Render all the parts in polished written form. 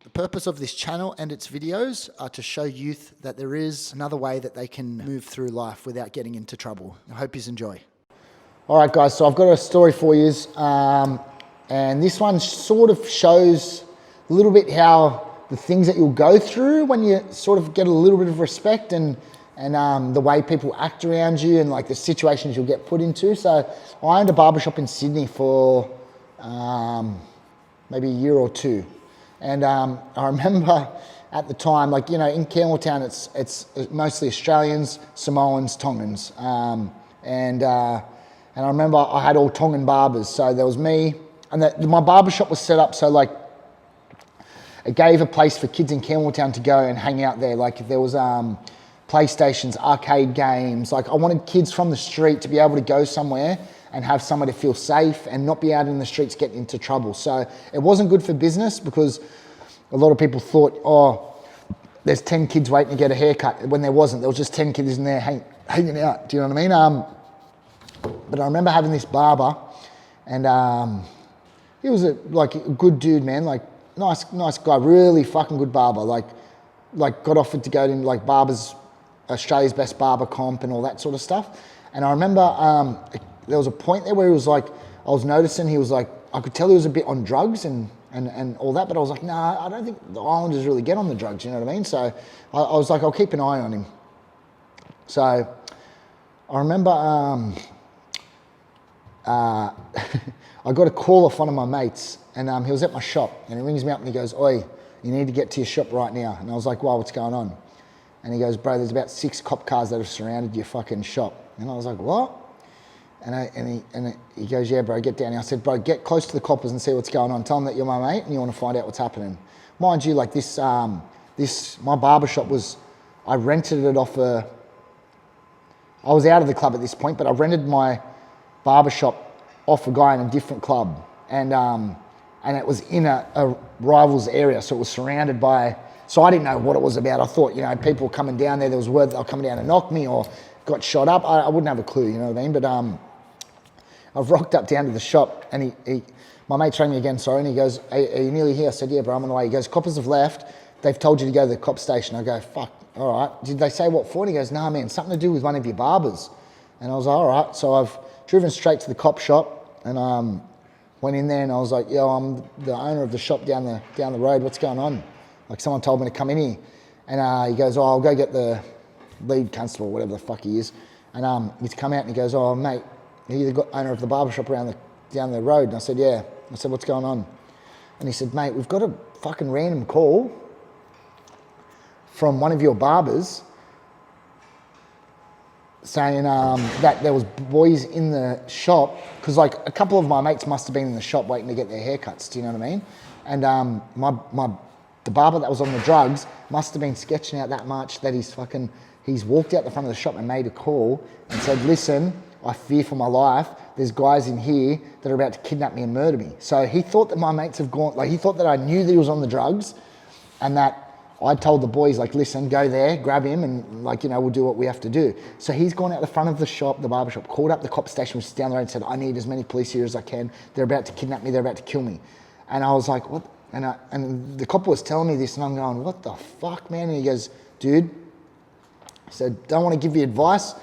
The purpose of this channel and its videos are to show youth that there is another way that they can move through life without getting into trouble. I hope you enjoy. All right, guys, so I've got a story for you, and this one sort of shows a little bit how the things that you'll go through when you sort of get a little bit of respect and the way people act around you and like the situations you'll get put into. So I owned a barbershop in Sydney for maybe a year or two. And I remember at the time, like, you know, in Campbelltown, it's mostly Australians, Samoans, Tongans. And I remember I had all Tongan barbers. So there was me, and my barbershop was set up so like it gave a place for kids in Campbelltown to go and hang out there. Like if there was PlayStations, arcade games, like I wanted kids from the street to be able to go somewhere and have somewhere to feel safe and not be out in the streets getting into trouble. So it wasn't good for business because a lot of people thought, oh, there's 10 kids waiting to get a haircut, when there wasn't. There was just 10 kids in there hanging out. Do you know what I mean? But I remember having this barber, and he was a good dude, man. Like nice guy, really fucking good barber. Like got offered to go to like barbers, Australia's best barber comp and all that sort of stuff. And I remember there was a point there where he was like, I was noticing he was like, I could tell he was a bit on drugs and all that, but I was like, nah, I don't think the Islanders really get on the drugs, you know what I mean? So I was like, I'll keep an eye on him. So I remember I got a call off one of my mates, and he was at my shop, and he rings me up and he goes, oi, you need to get to your shop right now. And I was like, wow, what's going on? And he goes, bro, there's about 6 cop cars that have surrounded your fucking shop. And I was like, what? And he goes, yeah, bro, get down here. I said, bro, get close to the coppers and see what's going on. Tell them that you're my mate and you want to find out what's happening. Mind you, like my barbershop was, I rented it off I was out of the club at this point, but I rented my barbershop off a guy in a different club. And it was in a rival's area, so it was surrounded by, so I didn't know what it was about. I thought, you know, people coming down there was word they were coming down to knock me or got shot up. I wouldn't have a clue, you know what I mean? But I've rocked up down to the shop, and my mate's rang me again, sorry, and he goes, are you nearly here? I said, yeah, bro, I'm on the way. He goes, coppers have left. They've told you to go to the cop station. I go, fuck, all right. Did they say what for? And he goes, nah, man, something to do with one of your barbers. And I was like, all right. So I've driven straight to the cop shop and went in there, and I was like, yo, I'm the owner of the shop down the road. What's going on? Like, someone told me to come in here. And he goes, oh, I'll go get the lead constable, whatever the fuck he is. And he's come out and he goes, oh, mate, are you the owner of the barbershop down the road? And I said, yeah. I said, what's going on? And he said, mate, we've got a fucking random call from one of your barbers saying that there was boys in the shop, because like a couple of my mates must have been in the shop waiting to get their haircuts, do you know what I mean? And the barber that was on the drugs must have been sketching out that much that he's walked out the front of the shop and made a call and said, listen, I fear for my life. There's guys in here that are about to kidnap me and murder me. So he thought that my mates have gone, like he thought that I knew that he was on the drugs and that I told the boys, like, listen, go there, grab him and like, you know, we'll do what we have to do. So he's gone out the front of the shop, the barbershop, called up the cop station, which is down the road, and said, I need as many police here as I can. They're about to kidnap me. They're about to kill me. And I was like, what? And the cop was telling me this and I'm going, what the fuck, man? And he goes, dude, I said, don't want to give you advice,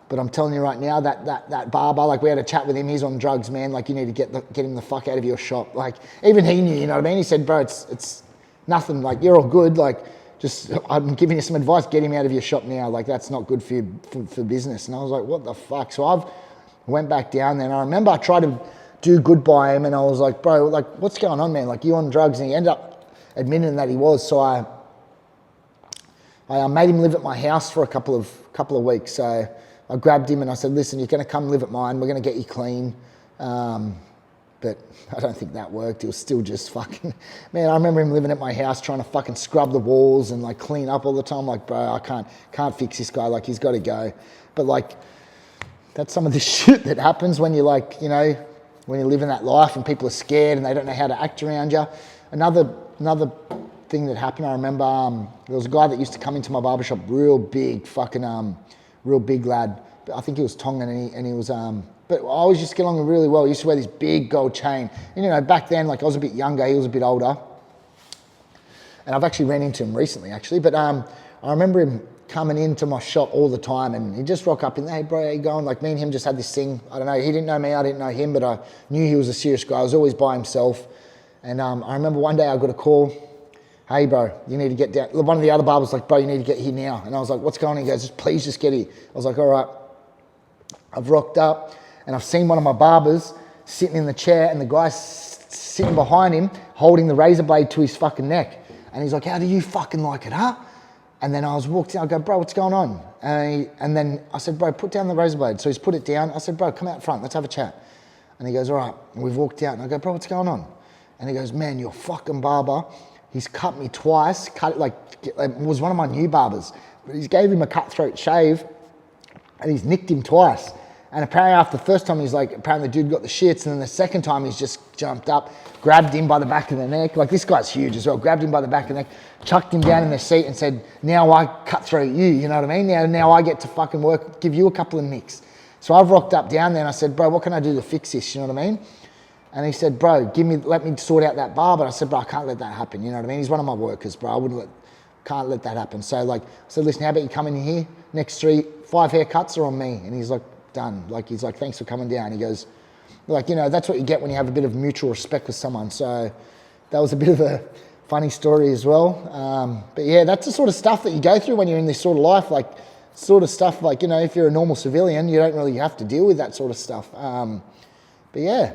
but I'm telling you right now that barber, like we had a chat with him, he's on drugs, man. Like you need to get him the fuck out of your shop. Like even he knew, you know what I mean? He said, bro, it's nothing, like you're all good. Like just, I'm giving you some advice, get him out of your shop now. Like that's not good for you, for business. And I was like, what the fuck? So I went back down there and I remember I tried to do good by him and I was like, bro, like what's going on, man? Like you on drugs? And he ended up admitting that he was. So I made him live at my house for a couple of weeks. So I grabbed him and I said, listen, you're going to come live at mine. We're going to get you clean. But I don't think that worked. It was still just fucking, man, I remember him living at my house trying to fucking scrub the walls and like clean up all the time. Like, bro, I can't fix this guy. Like he's got to go. But like, that's some of the shit that happens when you like, you know, when you're living that life and people are scared and they don't know how to act around you. Another thing that happened, I remember there was a guy that used to come into my barbershop, real big lad. I think he was Tongan and he was, but I always used to get along really well. He used to wear this big gold chain. And, you know, back then, like I was a bit younger, he was a bit older. And I've actually ran into him recently, actually. But I remember him coming into my shop all the time, and he'd just rock up and, hey, bro, how you going? Like, me and him just had this thing. I don't know, he didn't know me, I didn't know him, but I knew he was a serious guy. I was always by himself. And I remember one day I got a call, hey, bro, you need to get down. One of the other barbers was like, bro, you need to get here now. And I was like, what's going on? He goes, please just get here. I was like, all right. I've rocked up, and I've seen one of my barbers sitting in the chair, and the guy's sitting behind him holding the razor blade to his fucking neck. And he's like, how do you fucking like it, huh? And then I was walked in, I go, bro, what's going on? And then I said, bro, put down the razor blade. So he's put it down. I said, bro, come out front, let's have a chat. And he goes, all right. And we've walked out, and I go, bro, what's going on? And he goes, man, you're fucking barber. He's cut me twice, it was one of my new barbers. But he's gave him a cutthroat shave, and he's nicked him twice. And apparently after the first time, he's like, apparently the dude got the shits. And then the second time, he's just jumped up, grabbed him by the back of the neck. Like, this guy's huge as well. Grabbed him by the back of the neck, chucked him down in the seat and said, now I cut through you, you know what I mean? Now I get to fucking work, give you a couple of nicks. So I've rocked up down there and I said, bro, what can I do to fix this, you know what I mean? And he said, bro, let me sort out that bar. But I said, bro, I can't let that happen, you know what I mean? He's one of my workers, bro. Can't let that happen. So like, I said, listen, how about you come in here? Next 5 haircuts are on me. And he's like, done. Like, he's like, thanks for coming down. He goes, like, you know, that's what you get when you have a bit of mutual respect with someone. So that was a bit of a funny story as well. But yeah, that's the sort of stuff that you go through when you're in this sort of life, like sort of stuff like, you know, if you're a normal civilian, you don't really have to deal with that sort of stuff. But yeah,